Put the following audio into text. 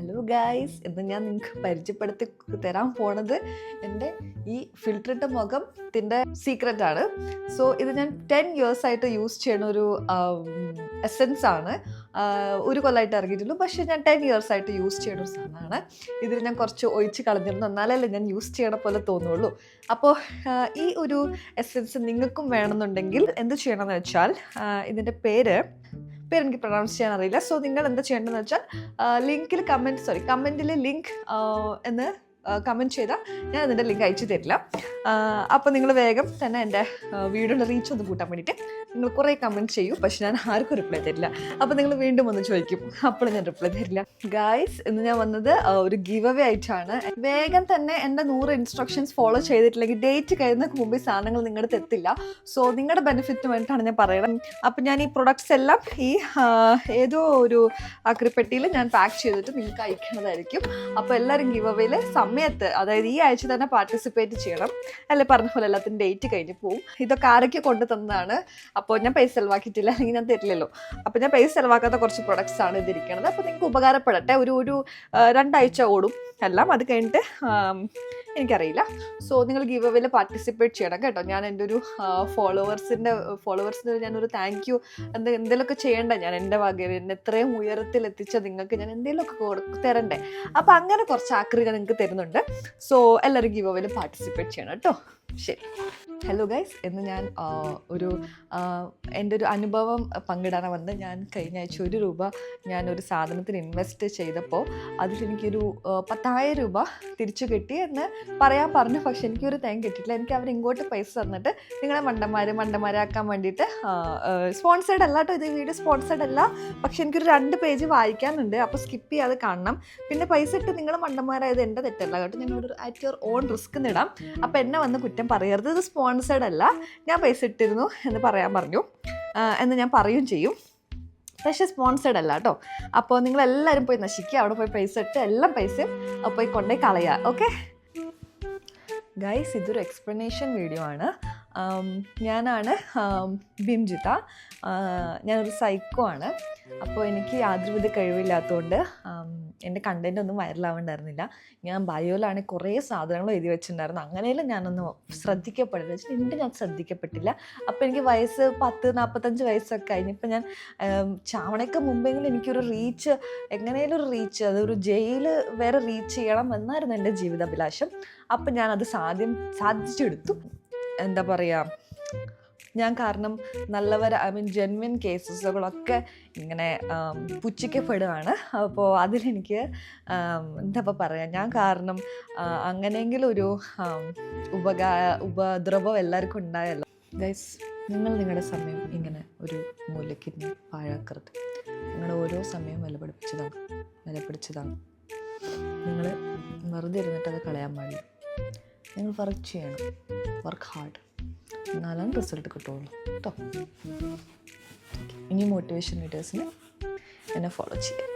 Hello guys, ഇന്ന് ഞാൻ നിങ്ങൾക്ക് പരിചയപ്പെടുത്തി തരാൻ പോണത് എൻ്റെ ഈ ഫിൽറ്ററിട്ട മുഖത്തിൻ്റെ സീക്രട്ടാണ്. സോ ഇത് ഞാൻ 10 years ആയിട്ട് യൂസ് ചെയ്യുന്ന ഒരു എസെൻസ് ആണ്. ഒരു കൊല്ലമായിട്ട് ഇറങ്ങിയിട്ടുള്ളൂ, പക്ഷേ ഞാൻ 10 years ആയിട്ട് യൂസ് ചെയ്യുന്ന ഒരു സാധനമാണ്. ഇതിൽ ഞാൻ കുറച്ച് ഒഴിച്ച് കളഞ്ഞിരുന്നു, എന്നാലല്ലേ ഞാൻ യൂസ് ചെയ്യണ പോലെ തോന്നുള്ളൂ. അപ്പോൾ ഈ ഒരു എസെൻസ് നിങ്ങൾക്കും വേണമെന്നുണ്ടെങ്കിൽ എന്ത് ചെയ്യണമെന്ന് വെച്ചാൽ, ഇതിൻ്റെ പേര് എനിക്ക് പ്രൊണൗൺസ് ചെയ്യാൻ അറിയില്ല. സോ നിങ്ങൾ എന്താ ചെയ്യേണ്ടതെന്ന് വെച്ചാൽ കമൻറ്റിൽ ലിങ്ക് എന്ന് കമൻറ്റ് ചെയ്താൽ ഞാൻ അതിൻ്റെ ലിങ്ക് അയച്ചു തരില്ല. അപ്പോൾ നിങ്ങൾ വേഗം തന്നെ എൻ്റെ വീഡിയോയുടെ റീച്ച് ഒന്ന് കൂട്ടാൻ വേണ്ടിയിട്ട് നിങ്ങൾ കുറേ കമൻറ്റ് ചെയ്യൂ, പക്ഷെ ഞാൻ ആർക്കും റിപ്ലൈ തരില്ല. അപ്പോൾ നിങ്ങൾ വീണ്ടും ഒന്ന് ചോദിക്കും, അപ്പോൾ ഞാൻ റിപ്ലൈ തരില്ല. ഗായ്സ്, ഇന്ന് ഞാൻ വന്നത് ഒരു ഗിവ് അവേ ആയിട്ടാണ്. വേഗം തന്നെ എൻ്റെ 100 ഇൻസ്ട്രക്ഷൻസ് ഫോളോ ചെയ്തിട്ടില്ലെങ്കിൽ ഡേറ്റ് കഴിയുന്നതിന് മുമ്പ് ഈ സാധനങ്ങൾ നിങ്ങളുടെ അടുത്ത് എത്തില്ല. സോ നിങ്ങളുടെ ബെനിഫിറ്റിന് വേണ്ടിയിട്ടാണ് ഞാൻ പറയുന്നത്. അപ്പം ഞാൻ ഈ പ്രൊഡക്ട്സ് എല്ലാം ഈ ഏതോ ഒരു അക്രിപ്പെട്ടിയിൽ ഞാൻ പാക്ക് ചെയ്തിട്ട് നിങ്ങൾക്ക് അയക്കുന്നതായിരിക്കും. അപ്പോൾ എല്ലാവരും ഗിവ് അവേയിൽ സമയത്ത്, അതായത് ഈ ആഴ്ച തന്നെ പാർട്ടിസിപ്പേറ്റ് ചെയ്യണം. അല്ലെ, പറഞ്ഞ പോലെ എല്ലാത്തിനും ഡേറ്റ് കഴിഞ്ഞ് പോവും. ഇതൊക്കെ ആരൊക്കെ കൊണ്ടു തന്നതാണ്. അപ്പോൾ ഞാൻ പൈസ ചിലവാക്കിയിട്ടില്ല, അല്ലെങ്കിൽ ഞാൻ തരില്ലല്ലോ. അപ്പോൾ ഞാൻ പൈസ ചിലവാക്കാത്ത കുറച്ച് പ്രൊഡക്ട്സ് ആണ് ഇതിരിക്കുന്നത്. അപ്പോൾ നിങ്ങൾക്ക് ഉപകാരപ്പെടട്ടെ. ഒരു 2 ആഴ്ച ഓടും എല്ലാം. അത് കഴിഞ്ഞിട്ട് എനിക്കറിയില്ല. സോ നിങ്ങൾ ഗിവ് അവേയിൽ പാർട്ടിസിപ്പേറ്റ് ചെയ്യണം കേട്ടോ. ഞാൻ എൻ്റെ ഒരു ഫോളോവേഴ്സിന് ഞാനൊരു താങ്ക് യു എന്തെങ്കിലുമൊക്കെ ചെയ്യണ്ടേ. ഞാൻ എൻ്റെ വകയിൽ എന്നെ എത്രയും ഉയരത്തിൽ എത്തിച്ച നിങ്ങൾക്ക് ഞാൻ എന്തെങ്കിലുമൊക്കെ തരണ്ടേ. അപ്പോൾ അങ്ങനെ കുറച്ച് ആക്രിക നിങ്ങൾക്ക് തരുന്നുണ്ട്. സോ എല്ലാവരും ഗിവ് അവേയിൽ പാർട്ടിസിപ്പേറ്റ് ചെയ്യണം കേട്ടോ. ശരി. ഹലോ ഗൈസ്, ഇന്ന് ഞാൻ എൻ്റെ ഒരു അനുഭവം പങ്കിടാനാണ് വന്നത്. ഞാൻ കഴിഞ്ഞ ആഴ്ച 1 രൂപ ഞാനൊരു സാധനത്തിന് ഇൻവെസ്റ്റ് ചെയ്തപ്പോൾ അതിലെനിക്കൊരു 10,000 രൂപ തിരിച്ചു കിട്ടി എന്ന് പറയാൻ പറഞ്ഞു. പക്ഷെ എനിക്കൊരു തേങ്ങ കിട്ടിയിട്ടില്ല. എനിക്ക് അവർ ഇങ്ങോട്ട് പൈസ തന്നിട്ട് നിങ്ങളെ മണ്ടന്മാരാക്കാൻ വേണ്ടിയിട്ട് സ്പോൺസേഡ് അല്ല കേട്ടോ, ഇത് വീഡിയോ സ്പോൺസേഡ് അല്ല. പക്ഷെ എനിക്കൊരു 2 പേജ് വായിക്കാനുണ്ട്. അപ്പോൾ സ്കിപ്പ് ചെയ്യാതെ കാണണം. പിന്നെ പൈസ ഇട്ട് നിങ്ങൾ മണ്ടന്മാരായത് എൻ്റെ തെറ്റല്ല കേട്ടോ. ഞാനൊരു അറ്റ് യുവർ ഓൺ റിസ്ക് ഇടാം. അപ്പോൾ എന്നെ വന്ന് കുറ്റം പറയരുത്. ഇത് സ്പോൺസേഡ് അല്ല, ഞാൻ പൈസ ഇട്ടിരുന്നു എന്ന് പറയാൻ പറഞ്ഞു എന്ന് ഞാൻ പറയുകയും ചെയ്യും. പക്ഷേ സ്പോൺസേഡ് അല്ല കേട്ടോ. അപ്പോൾ നിങ്ങളെല്ലാവരും പോയി നശിക്കുക, അവിടെ പോയി പൈസ ഇട്ട് എല്ലാം പൈസയും പോയി കൊണ്ടുപോയി കളയുക. ഓക്കെ ഗൈസ്, ഇതൊരു എക്സ്പ്ലനേഷൻ വീഡിയോ ആണ്. ഞാനാണ് ബിംജിത. ഞാനൊരു സൈക്കോ ആണ്. അപ്പോൾ എനിക്ക് യാതൊരുവിധ കഴിവില്ലാത്തതുകൊണ്ട് എൻ്റെ കണ്ടൻറ്റ് ഒന്നും വൈറലാവുണ്ടായിരുന്നില്ല. ഞാൻ ബയോയിലാണ് കുറേ സാധനങ്ങൾ എഴുതി വെച്ചിട്ടുണ്ടായിരുന്നു. അങ്ങനെയല്ല ഞാനൊന്നും ശ്രദ്ധിക്കപ്പെടില്ല. ഞാൻ ശ്രദ്ധിക്കപ്പെട്ടില്ല. അപ്പോൾ എനിക്ക് വയസ്സ് 40-45 വയസ്സൊക്കെ കഴിഞ്ഞ് ഇപ്പം ഞാൻ ചാവണയ്ക്ക് മുമ്പെങ്കിലും എനിക്കൊരു റീച്ച്, എങ്ങനെയും ഒരു റീച്ച്, അതൊരു ജയിൽ വരെ റീച്ച് ചെയ്യണം എന്നായിരുന്നു എൻ്റെ ജീവിതാഭിലാഷം. അപ്പം ഞാനത് സാധിച്ചെടുത്തു. എന്താ പറയുക, ഞാൻ കാരണം ജെന്വിൻ കേസസുകളൊക്കെ ഇങ്ങനെ പുച്ഛിക്കപ്പെടുകയാണ്. അപ്പോൾ അതിലെനിക്ക് എന്താ പറയുക, ഞാൻ കാരണം അങ്ങനെയെങ്കിലും ഒരു ഉപദ്രവം എല്ലാവർക്കും ഉണ്ടായല്ലോ. ഗൈസ്, നിങ്ങൾ നിങ്ങളുടെ സമയം ഇങ്ങനെ ഒരു മൂലയ്ക്ക് പാഴാക്കരുത്. നിങ്ങൾ ഓരോ സമയവും വിലപിടിച്ചതാണ്. നിങ്ങൾ വെറുതെ ഇരുന്നിട്ട് അത് കളയാൻ പാടില്ല. നിങ്ങൾ വർക്ക് ചെയ്യണം, വർക്ക് ഹാർഡ്, എന്നാലും റിസൾട്ട് കിട്ടുള്ളൂ കേട്ടോ. ഇനി മോട്ടിവേഷൻ വീഡിയോസിന് എന്നെ ഫോളോ ചെയ്യാം.